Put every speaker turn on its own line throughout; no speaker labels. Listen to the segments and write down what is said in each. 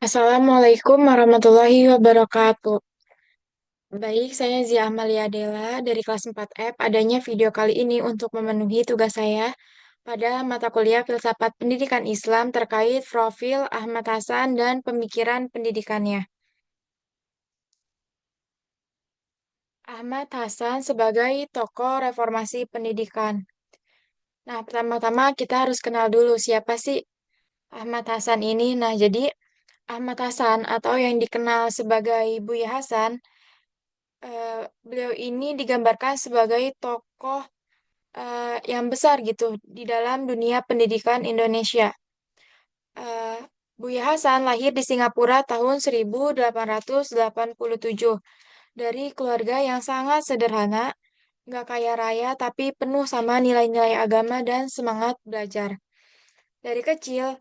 Assalamualaikum warahmatullahi wabarakatuh. Baik, saya Zia Amalia Della dari kelas 4F. Adanya video kali ini untuk memenuhi tugas saya pada mata kuliah Filsafat Pendidikan Islam terkait profil Ahmad Hasan dan pemikiran pendidikannya. Ahmad Hasan sebagai tokoh reformasi pendidikan. Nah, pertama-tama kita harus kenal dulu siapa sih Ahmad Hasan ini. Nah, jadi Ahmad Hasan atau yang dikenal sebagai Buya Hasan, beliau ini digambarkan sebagai tokoh yang besar gitu di dalam dunia pendidikan Indonesia. Eh, Buya Hasan lahir di Singapura tahun 1887 dari keluarga yang sangat sederhana, nggak kaya raya, tapi penuh sama nilai-nilai agama dan semangat belajar. Dari kecil,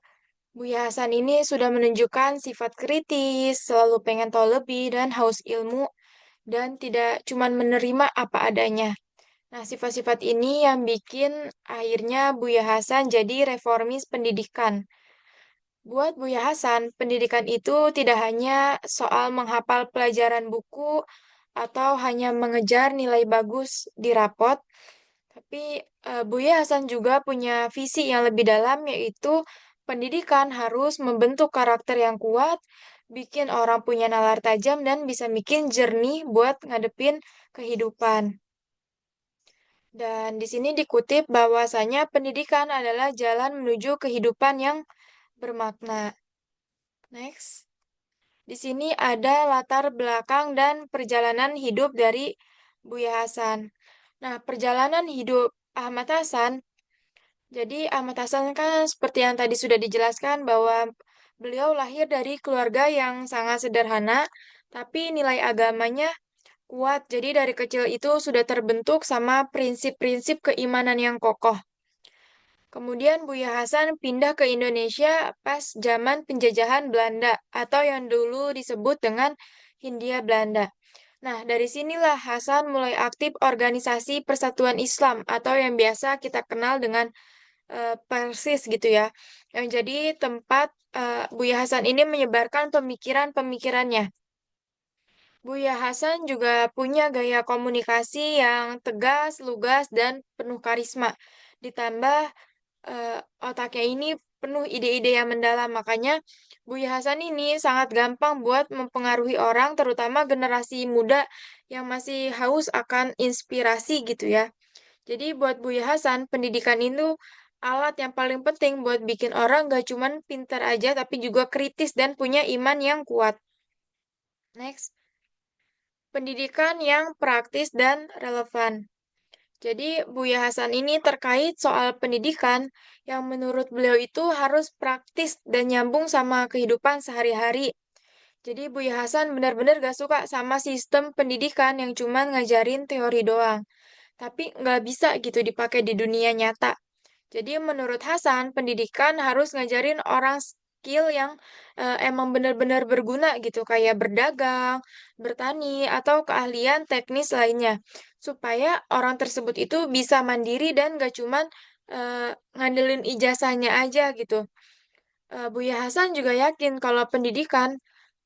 Buya Hasan ini sudah menunjukkan sifat kritis, selalu pengen tahu lebih dan haus ilmu, dan tidak cuman menerima apa adanya. Nah, sifat-sifat ini yang bikin akhirnya Buya Hasan jadi reformis pendidikan. Buat Buya Hasan, pendidikan itu tidak hanya soal menghafal pelajaran buku atau hanya mengejar nilai bagus di rapot, tapi Buya Hasan juga punya visi yang lebih dalam, yaitu pendidikan harus membentuk karakter yang kuat, bikin orang punya nalar tajam, dan bisa bikin jernih buat ngadepin kehidupan. Dan di sini dikutip bahwasanya pendidikan adalah jalan menuju kehidupan yang bermakna. Next. Di sini ada latar belakang dan perjalanan hidup dari Buya Hasan. Nah, perjalanan hidup Ahmad Hasan. Jadi Ahmad Hasan kan seperti yang tadi sudah dijelaskan bahwa beliau lahir dari keluarga yang sangat sederhana, tapi nilai agamanya kuat. Jadi dari kecil itu sudah terbentuk sama prinsip-prinsip keimanan yang kokoh. Kemudian Buya Hasan pindah ke Indonesia pas zaman penjajahan Belanda atau yang dulu disebut dengan Hindia Belanda. Nah, dari sinilah Hasan mulai aktif organisasi Persatuan Islam atau yang biasa kita kenal dengan Persis gitu ya. Yang jadi tempat Buya Hasan ini menyebarkan pemikiran-pemikirannya. Buya Hasan juga punya gaya komunikasi yang tegas, lugas, dan penuh karisma. Ditambah eh, otaknya ini penuh ide-ide yang mendalam. Makanya Buya Hasan ini sangat gampang buat mempengaruhi orang, terutama generasi muda yang masih haus akan inspirasi gitu ya. Jadi buat Buya Hasan, pendidikan itu alat yang paling penting buat bikin orang gak cuman pintar aja, tapi juga kritis dan punya iman yang kuat. Next, pendidikan yang praktis dan relevan. Jadi, Buya Hasan ini terkait soal pendidikan yang menurut beliau itu harus praktis dan nyambung sama kehidupan sehari-hari. Jadi, Buya Hasan benar-benar gak suka sama sistem pendidikan yang cuma ngajarin teori doang. Tapi nggak bisa gitu dipakai di dunia nyata. Jadi menurut Hasan, pendidikan harus ngajarin orang skill yang emang benar-benar berguna gitu, kayak berdagang, bertani, atau keahlian teknis lainnya. Supaya orang tersebut itu bisa mandiri dan gak cuman ngandelin ijazahnya aja gitu. Buya Hasan juga yakin kalau pendidikan,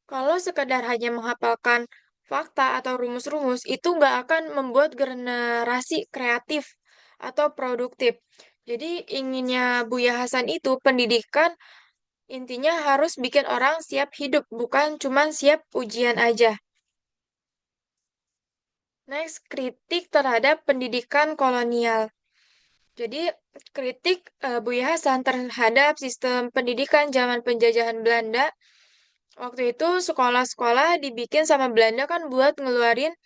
kalau sekadar hanya menghafalkan fakta atau rumus-rumus, itu nggak akan membuat generasi kreatif atau produktif. Jadi inginnya Buya Hasan itu pendidikan intinya harus bikin orang siap hidup, bukan cuma siap ujian aja. Next, kritik terhadap pendidikan kolonial. Jadi kritik Buya Hasan terhadap sistem pendidikan zaman penjajahan Belanda. Waktu itu sekolah-sekolah dibikin sama Belanda kan buat ngeluarin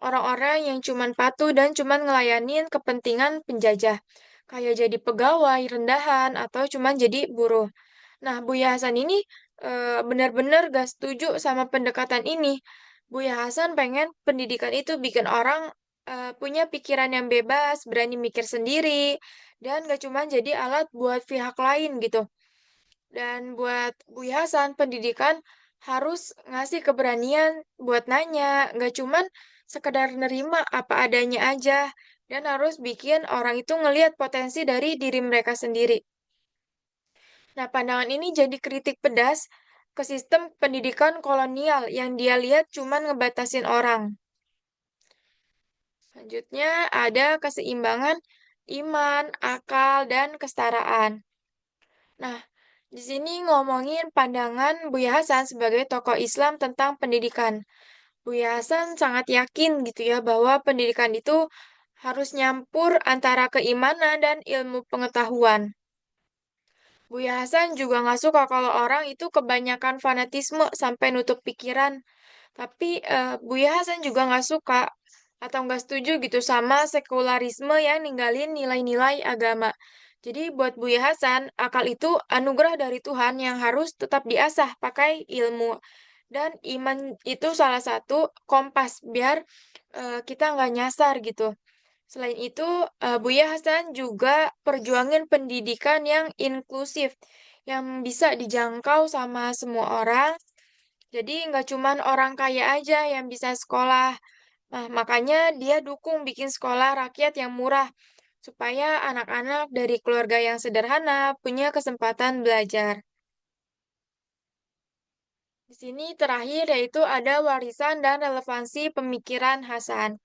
orang-orang yang cuman patuh dan cuman ngelayanin kepentingan penjajah. Kayak jadi pegawai, rendahan, atau cuman jadi buruh. Nah, Buya Hasan ini benar-benar gak setuju sama pendekatan ini. Buya Hasan pengen pendidikan itu bikin orang punya pikiran yang bebas, berani mikir sendiri, dan gak cuman jadi alat buat pihak lain gitu. Dan buat Buya Hasan, pendidikan harus ngasih keberanian buat nanya, nggak cuman sekedar nerima apa adanya aja, dan harus bikin orang itu ngelihat potensi dari diri mereka sendiri. Nah, pandangan ini jadi kritik pedas ke sistem pendidikan kolonial yang dia lihat cuman ngebatasin orang. Selanjutnya ada keseimbangan iman, akal, dan kesetaraan. Nah, di sini ngomongin pandangan Buya Hasan sebagai tokoh Islam tentang pendidikan. Buya Hasan sangat yakin gitu ya bahwa pendidikan itu harus nyampur antara keimanan dan ilmu pengetahuan. Buya Hasan juga nggak suka kalau orang itu kebanyakan fanatisme sampai nutup pikiran. Tapi Buya Hasan juga nggak suka atau nggak setuju gitu sama sekularisme yang ninggalin nilai-nilai agama. Jadi buat Buya Hasan, akal itu anugerah dari Tuhan yang harus tetap diasah pakai ilmu. Dan iman itu salah satu kompas biar kita nggak nyasar gitu. Selain itu, Buya Hasan juga perjuangin pendidikan yang inklusif, yang bisa dijangkau sama semua orang. Jadi nggak cuman orang kaya aja yang bisa sekolah. Nah, makanya dia dukung bikin sekolah rakyat yang murah, supaya anak-anak dari keluarga yang sederhana punya kesempatan belajar. Di sini terakhir yaitu ada warisan dan relevansi pemikiran Hasan.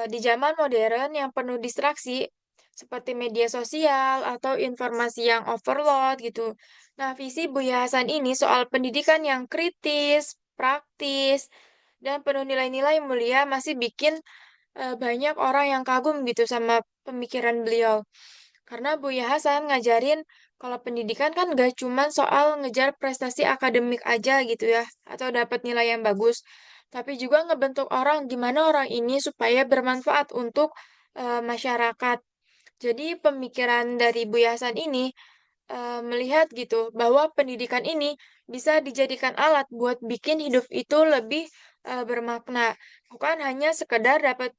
Di zaman modern yang penuh distraksi, seperti media sosial atau informasi yang overload gitu. Nah, visi Buya Hasan ini soal pendidikan yang kritis, praktis, dan penuh nilai-nilai mulia masih bikin banyak orang yang kagum gitu sama pemikiran beliau. Karena Buya Hasan ngajarin kalau pendidikan kan gak cuman soal ngejar prestasi akademik aja gitu ya, atau dapat nilai yang bagus, tapi juga ngebentuk orang gimana orang ini supaya bermanfaat untuk masyarakat. Jadi pemikiran dari Buya Hasan ini melihat gitu bahwa pendidikan ini bisa dijadikan alat buat bikin hidup itu lebih bermakna, bukan hanya sekedar dapat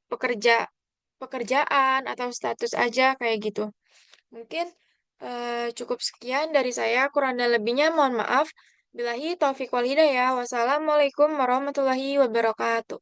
pekerjaan atau status aja kayak gitu. Mungkin cukup sekian dari saya, kurang dan lebihnya mohon maaf. Billahi taufiq wal hidayah. Wassalamualaikum warahmatullahi wabarakatuh.